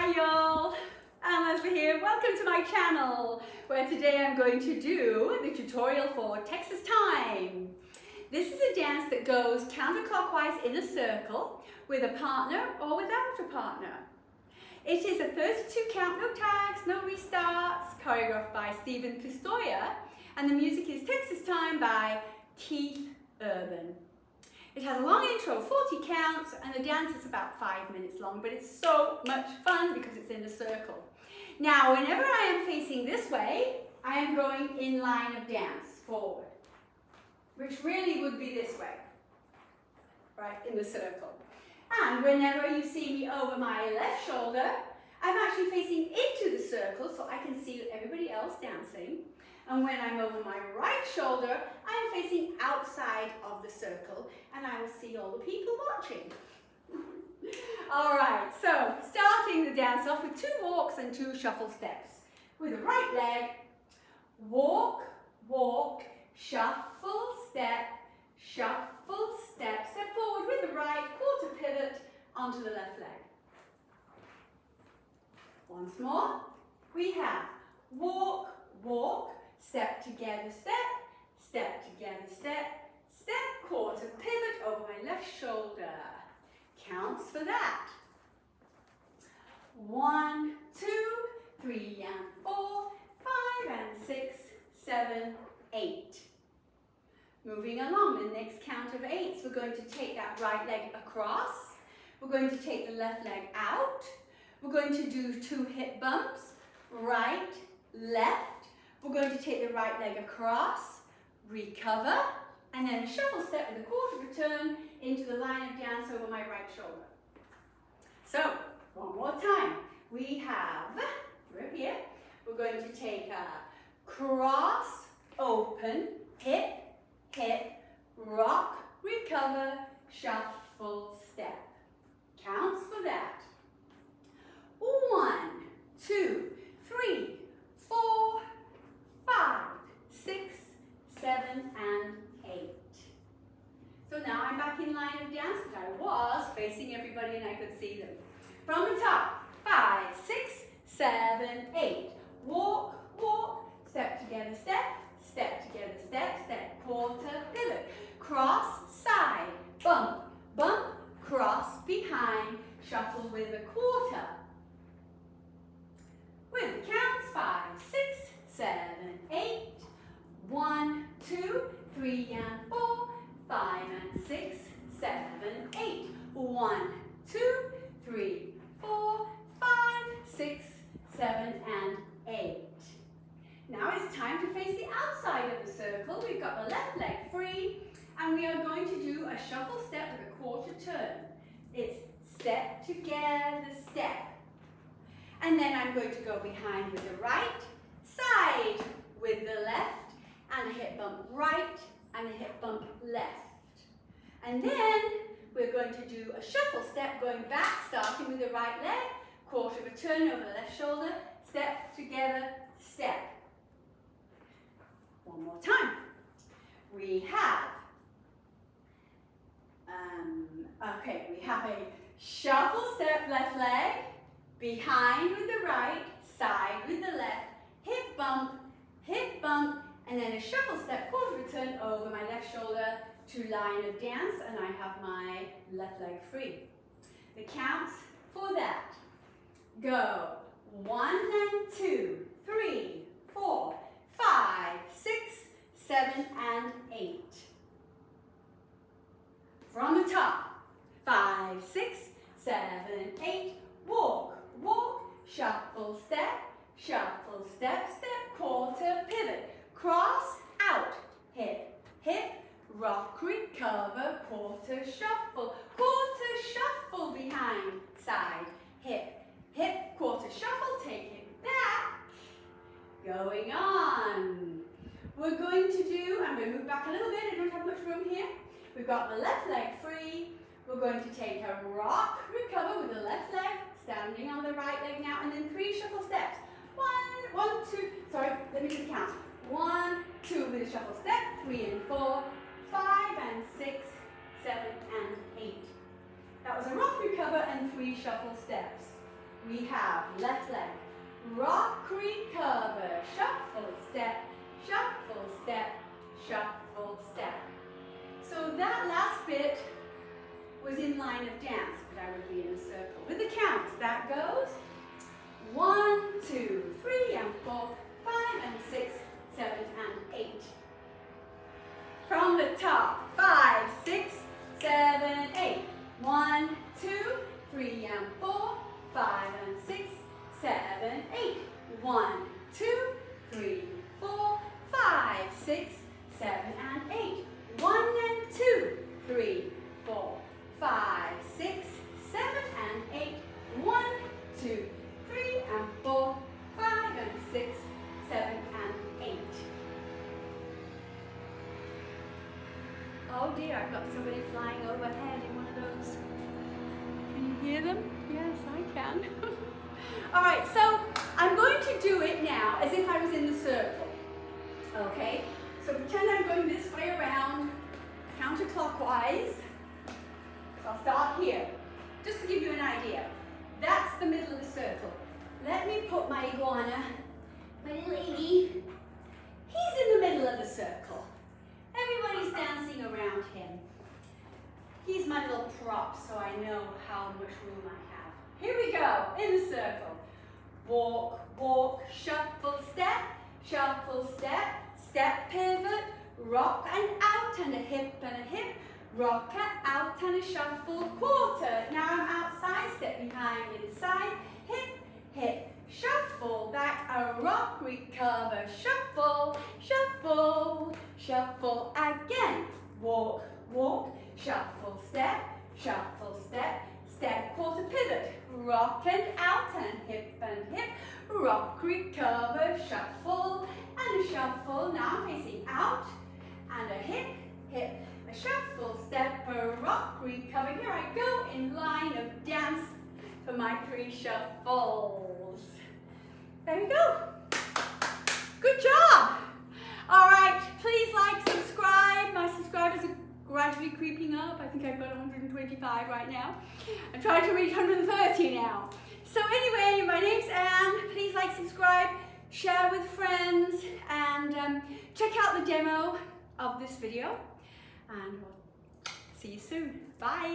Hi y'all, I'm Leslie here. Welcome to my channel where today I'm going to do the tutorial for Texas Time. This is a dance that goes counterclockwise in a circle with a partner or without a partner. It is a 32 count, no tags, no restarts, choreographed by Pistoia, and the music is Texas Time by Keith Urban. It has a long intro, 40 counts, and the dance is about 5 minutes long, but it's so much fun because it's in a circle. Now, whenever I am facing this way, I am going in line of dance, forward, which really would be this way, right, in the circle. And whenever you see me over my left shoulder, I'm actually facing into the circle so I can see everybody else dancing. And when I'm over my right shoulder, I'm facing outside of the circle and I will see all the people watching. All right, so starting the dance off with 2 walks and 2 shuffle steps. With the right leg, walk, walk, shuffle, step, step forward with the right, quarter pivot onto the left leg. Once more, we have walk, walk, step together, step together, step, quarter pivot over my left shoulder. Counts for that. 1, 2, 3 and 4, 5 and 6, 7, 8. Moving along, the next count of 8s, we're going to take that right leg across. We're going to take the left leg out. We're going to do 2 hip bumps, right, left. We're going to take the right leg across, recover, and then a shuffle step with a quarter return into the line of dance over my right shoulder. So, one more time. We have, right here, we're going to take a cross, open, hip, hip, rock, recover, shuffle, step. Counts for that. 1, 2, 3, 4, 5, 6, 7, and 8. So now I'm back in line of dance, but I was facing everybody and I could see them. From the top, 5, 6, 7, 8. Walk, walk, step together, step together, step, quarter, pivot. Cross, side, bump, bump, cross, behind, shuffle with a quarter. With the counts, 5, 6, 7, 8. 1, 2, 3 and 4, 5 and 6, 7, 8. 1, 2, 3, 4, 5, 6, 7 and 8. Now it's time to face the outside of the circle. We've got the left leg free and we are going to do a shuffle step with a quarter turn. It's step together, step. And then I'm going to go behind with the right, side with the left, and a hip bump right, and a hip bump left. And then we're going to do a shuffle step going back, starting with the right leg, quarter of a turn over the left shoulder, step together, step. One more time. We have, we have a shuffle step left leg, behind with the right, side with the left, hip bump, and then a shuffle step, quarter return over my left shoulder to line of dance, and I have my left leg free. The counts for that go 1 and 2, 3, 4, 5, 6, 7 and 8. From the top, 5, 6, 7, 8, walk, walk, shuffle step, step, quarter pivot. Cross, out, hip, hip, rock, recover, quarter shuffle behind, side, hip, hip, quarter shuffle, take it back. Going on. We're going to do, I'm going to move back a little bit, I don't have much room here. We've got the left leg free. We're going to take a rock, recover with the left leg, standing on the right leg now, and then 3 shuffle steps. 1, 2, sorry, let me do the count. 1, 2 with a shuffle step, 3 and 4, 5 and 6, 7 and 8. That was a rock recover and 3 shuffle steps. we have left leg, rock, recover, shuffle, step, shuffle, step, shuffle, step. So that last bit was in line of dance, but I would be in a circle. With the counts, that goes 1, 2, 3, and 4, 5, and 6, 7, and 8. From the top, 5, 6, 7, 8. 1, 2, 3, and 4, 5, and 6, 7, 8. 1, 2, 3, 4, 5, 6, 7, and 8. 1 and 2, 3, 4, 5, 6, 7, and 8. 1, 2, 3, and 4, 5, and 6, 7, and 8. Oh dear, I've got somebody flying overhead in one of those. Can you hear them? Yes, I can. All right, so I'm going to do it now as if I was in the circle. Okay, so pretend I'm going this way around, counterclockwise. So I'll start here, just to give you an idea. That's the middle of the circle. Let me put my iguana, my little lady. He's in the middle of the circle. Everybody's dancing around him. He's my little prop, so I know how much room I have. Here we go, in the circle. Walk, walk, shuffle, step, step pivot, rock and out and a hip, rock and out and a shuffle, quarter. Now I'm outside, step behind, inside, hip, hip, shuffle, back, a rock, recover, shuffle, shuffle, shuffle again. Walk, walk, shuffle, step, step, quarter pivot, rock and out and hip, rock, recover, shuffle, and a shuffle. Now facing out, and a hip, hip, a shuffle, step, a rock, recover. Here I go in line of dance for my 3 shuffles. There we go. Good job. All right, please like, subscribe. My subscribers are gradually creeping up. I think I've got 125 right now. I'm trying to reach 130 now. So anyway, my name's Anne. Please like, subscribe, share with friends, and check out the demo of this video. And we'll see you soon. Bye.